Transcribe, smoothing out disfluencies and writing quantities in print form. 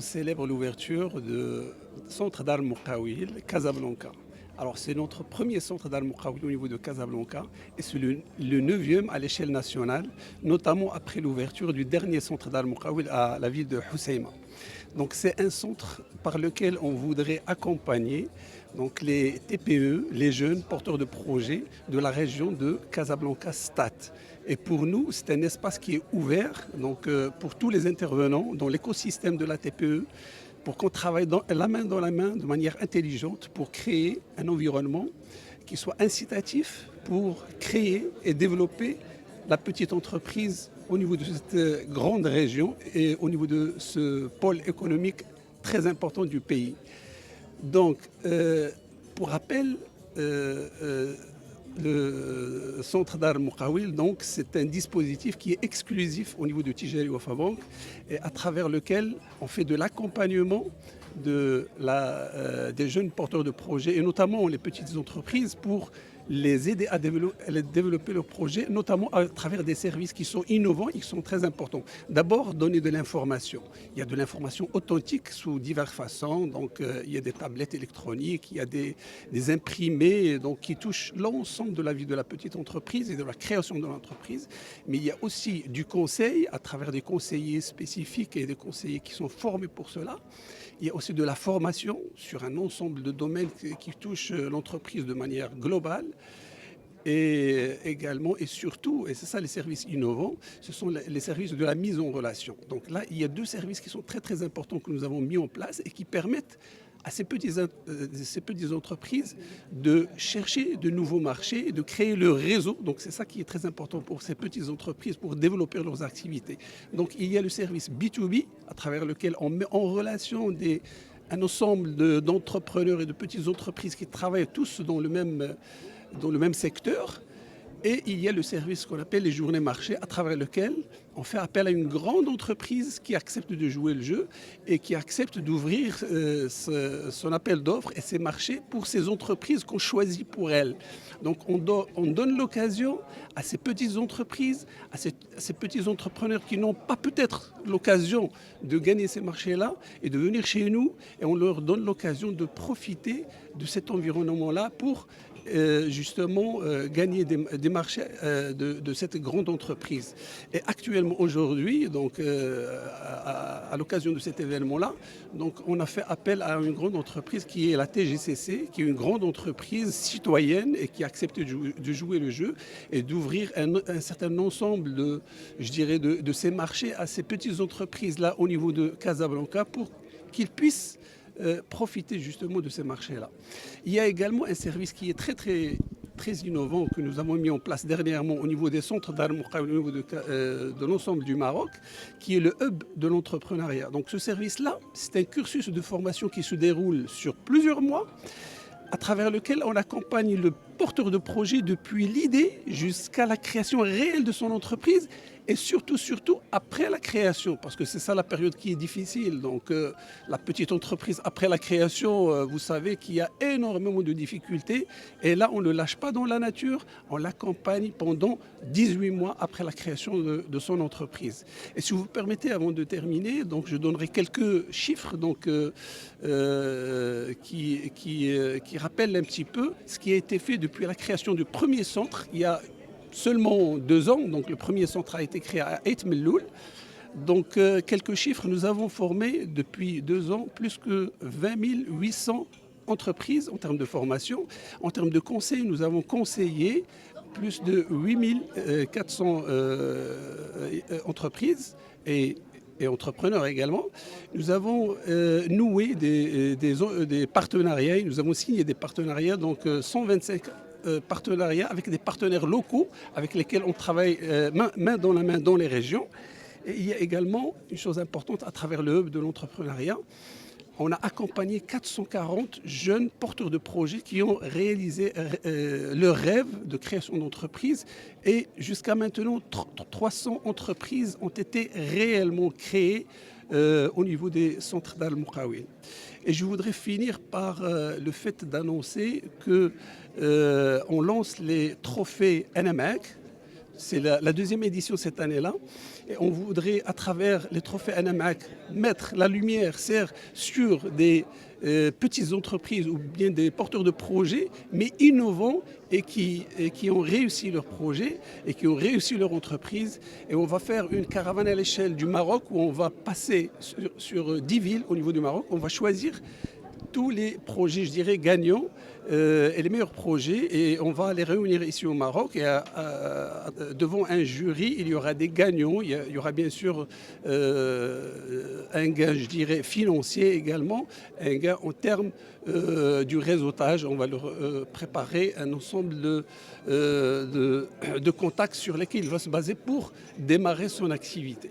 on célèbre l'ouverture du centre d'Al Moukawil, Casablanca. Alors, c'est notre premier centre d'Al Moukawil au niveau de Casablanca et c'est le neuvième à l'échelle nationale, notamment après l'ouverture du dernier centre d'Al Moukawil à la ville de Hoceima. Donc, c'est un centre par lequel on voudrait accompagner donc, les TPE, les jeunes porteurs de projets de la région de Casablanca-Stat. Et pour nous, c'est un espace qui est ouvert donc, pour tous les intervenants dans l'écosystème de la TPE, pour qu'on travaille la main dans la main de manière intelligente pour créer un environnement qui soit incitatif pour créer et développer la petite entreprise au niveau de cette grande région et au niveau de ce pôle économique très important du pays. Donc, pour rappel, le centre d'Al Moukawil, donc, c'est un dispositif qui est exclusif au niveau de Tijari Wafa Bank et à travers lequel on fait de l'accompagnement des jeunes porteurs de projets et notamment les petites entreprises pour les aider à développer leurs projets, notamment à travers des services qui sont innovants et qui sont très importants. D'abord, donner de l'information. Il y a de l'information authentique sous diverses façons. Donc, il y a des tablettes électroniques, il y a des imprimés donc, qui touchent l'ensemble de la vie de la petite entreprise et de la création de l'entreprise. Mais il y a aussi du conseil à travers des conseillers spécifiques et des conseillers qui sont formés pour cela. Il y a aussi de la formation sur un ensemble de domaines qui touchent l'entreprise de manière globale. Et également et surtout, et c'est ça les services innovants, ce sont les services de la mise en relation. Donc là, il y a deux services qui sont très très importants que nous avons mis en place et qui permettent à ces petites entreprises de chercher de nouveaux marchés, de créer le réseau. Donc c'est ça qui est très important pour ces petites entreprises pour développer leurs activités. Donc il y a le service B2B à travers lequel on met en relation un ensemble d'entrepreneurs et de petites entreprises qui travaillent tous dans le même secteur. Et il y a le service qu'on appelle les journées marché, à travers lequel on fait appel à une grande entreprise qui accepte de jouer le jeu et qui accepte d'ouvrir son appel d'offres et ses marchés pour ces entreprises qu'on choisit pour elles. Donc on donne l'occasion à ces petites entreprises, à ces petits entrepreneurs qui n'ont pas peut-être l'occasion de gagner ces marchés-là et de venir chez nous et on leur donne l'occasion de profiter de cet environnement-là pour justement gagner des marchés de cette grande entreprise. Et actuellement aujourd'hui, donc à l'occasion de cet événement-là, donc on a fait appel à une grande entreprise qui est la TGCC, qui est une grande entreprise citoyenne et qui accepte de jouer le jeu et d'ouvrir un certain ensemble de ces marchés à ces petites entreprises-là au niveau de Casablanca pour qu'ils puissent profiter justement de ces marchés-là. Il y a également un service qui est très innovant que nous avons mis en place dernièrement au niveau des centres d'Al Moukawil, au niveau de l'ensemble du Maroc, qui est le hub de l'entrepreneuriat. Donc ce service-là, c'est un cursus de formation qui se déroule sur plusieurs mois, à travers lequel on accompagne le porteur de projet depuis l'idée jusqu'à la création réelle de son entreprise et surtout après la création, parce que c'est ça la période qui est difficile. Donc la petite entreprise après la création, vous savez qu'il y a énormément de difficultés et là on ne lâche pas dans la nature, on l'accompagne pendant 18 mois après la création de son entreprise. Et si vous permettez, avant de terminer, donc je donnerai quelques chiffres donc, qui rappellent un petit peu ce qui a été fait depuis la création du premier centre. Il y a seulement 2 ans, donc le premier centre a été créé à Ait Melloul. Donc quelques chiffres, nous avons formé depuis 2 ans plus que 20 800 entreprises en termes de formation. En termes de conseil, nous avons conseillé plus de 8 400 entreprises et entrepreneurs également. Nous avons noué des partenariats, et nous avons signé des partenariats, donc 125 partenariats avec des partenaires locaux avec lesquels on travaille main dans la main dans les régions. Et il y a également une chose importante à travers le hub de l'entrepreneuriat. On a accompagné 440 jeunes porteurs de projets qui ont réalisé leur rêve de création d'entreprise et jusqu'à maintenant 300 entreprises ont été réellement créées au niveau des centres d'Al Moukawil. Et je voudrais finir par le fait d'annoncer qu'on lance les trophées NMAC. C'est la deuxième édition cette année-là. Et on voudrait, à travers les trophées Anamac, mettre la lumière, certes, sur des petites entreprises ou bien des porteurs de projets, mais innovants et qui ont réussi leur projet et qui ont réussi leur entreprise. Et on va faire une caravane à l'échelle du Maroc où on va passer sur 10 villes au niveau du Maroc. On va choisir tous les projets, je dirais, gagnants et les meilleurs projets. Et on va les réunir ici au Maroc. Et devant un jury, il y aura des gagnants. Il y aura bien sûr un gain, je dirais, financier également, un gain en termes du réseautage. On va leur préparer un ensemble de contacts sur lesquels il va se baser pour démarrer son activité.